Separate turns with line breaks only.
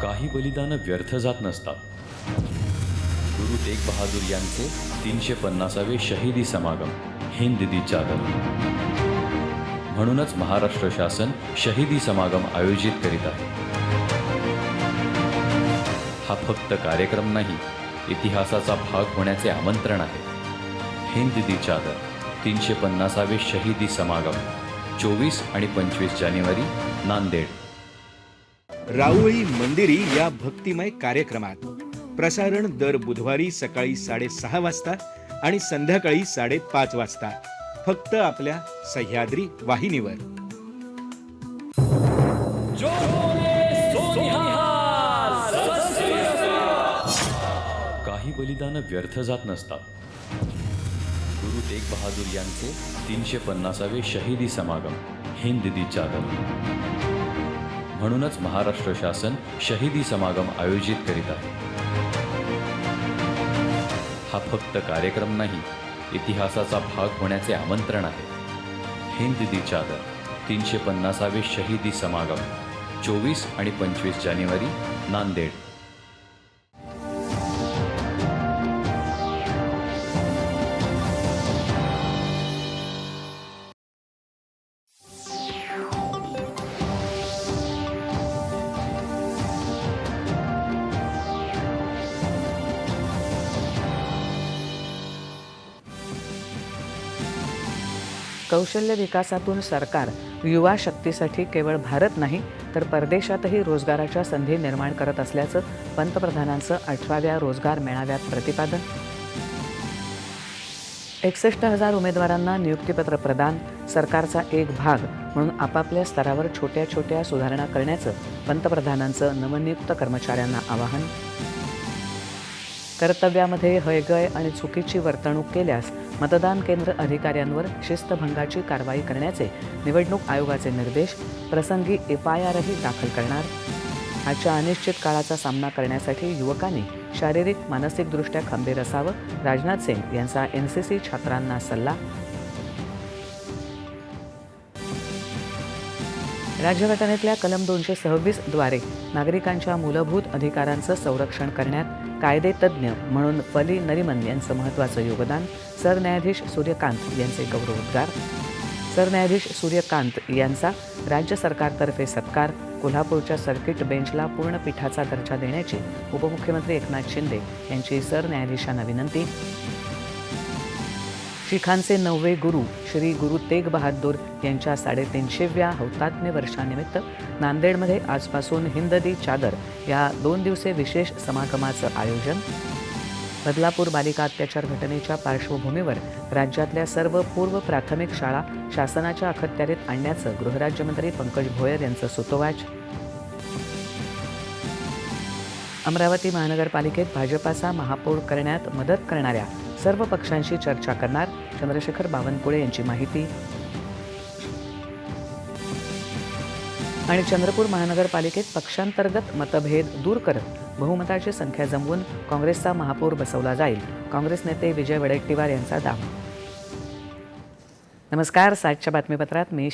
काही बलिदानं व्यर्थ जात नसतात। गुरु तेग बहादूर यांचे 350वे शहीदी समागम हिंद दी चादर। म्हणूनच महाराष्ट्र शासन शहीदी समागम आयोजित करीत आहे। हा फक्त कार्यक्रम नाही, इतिहासाचा भाग होण्याचे आमंत्रण आहे। हिंद दी चादर 350वे शहीदी समागम 24 आणि 25 जानेवारी नांदेड।
राऊळी मंदिरी या भक्तिमय कार्यक्रमात प्रसारण दर बुधवारी सकाळी 6:30 वाजता आणि संध्याकाळी 5:30 वाजता फक्त आपल्या सह्याद्री वाहिनीवर।
काही बलिदानं व्यर्थ जात नसतात। गुरु तेग बहादूर यांचे 350वे शहीदी समागम हिंद दी चादर। म्हणूनच महाराष्ट्र शासन शहीदी समागम आयोजित करीत आहे। हा फक्त कार्यक्रम नाही, इतिहासाचा भाग होण्याचे आमंत्रण आहे। हिंद दी चादर 350वे शहीदी समागम 24 आणि 25 जानेवारी नांदेड।
कौशल्य विकासातून सरकार युवा शक्तीसाठी केवळ भारत नाही तर परदेशातही रोजगाराच्या संधी निर्माण करत असल्याचं पंतप्रधानांचं 18व्या रोजगार मेळाव्यात प्रतिपादन। 61,000 उमेदवारांना नियुक्तीपत्र प्रदान, सरकारचा एक भाग म्हणून आपापल्या स्तरावर छोट्या छोट्या सुधारणा करण्याचं पंतप्रधानांचं नवनियुक्त कर्मचाऱ्यांना आवाहन। कर्तव्यामध्ये हयगय आणि चुकीची वर्तणूक केल्यास मतदान केंद्र अधिकाऱ्यांवर शिस्तभंगाची कारवाई करण्याचे निवडणूक आयोगाचे निर्देश, प्रसंगी FIRही दाखल करणार। आजच्या अनिश्चित काळाचा सामना करण्यासाठी युवकांनी शारीरिक मानसिकदृष्ट्या खंबीर असावं, राजनाथ सिंग यांचा NCC छात्रांना सल्ला। राज्यघटनेतल्या कलम 226 द्वारे नागरिकांच्या मूलभूत अधिकारांचं संरक्षण करण्यात कायदेतज्ञ म्हणून फली नरिमन यांचं महत्त्वाचं योगदान, सरन्यायाधीश सूर्यकांत यांचे गौरवोद्गार। सरन्यायाधीश सूर्यकांत यांचा राज्य सरकारतर्फे सत्कार, कोल्हापूरच्या सर्किट बेंचला पूर्ण पीठाचा दर्जा देण्याची उपमुख्यमंत्री एकनाथ शिंदे यांची सरन्यायाधीशांना विनंती। शिखांचे 9वे गुरु श्री गुरु तेग बहादूर यांच्या 350व्या हौतात्म्य वर्षानिमित्त नांदेडमध्ये आजपासून हिंद दी चादर या 2 दिवसीय विशेष समागमाचं आयोजन। बदलापूर बालिका अत्याचार घटनेच्या पार्श्वभूमीवर राज्यातल्या सर्व पूर्व प्राथमिक शाळा शासनाच्या अखत्यारीत आणण्याचं गृहराज्यमंत्री पंकज भोयर यांचं सुतोवाच। अमरावती महानगरपालिकेत भाजपाचा महापौर करण्यात मदत करणाऱ्या सर्व पक्षांशी चर्चा करणार, चंद्रशेखर बावनकुळे यांची माहिती। आणि चंद्रपूर महानगरपालिकेत पक्षांतर्गत मतभेद दूर करत बहुमताची संख्या जमवून काँग्रेसचा महापौर बसवला जाईल, काँग्रेस नेते विजय वडेट्टीवार यांचा दावा। नमस्कार, 7च्या बातमीपत्रात मी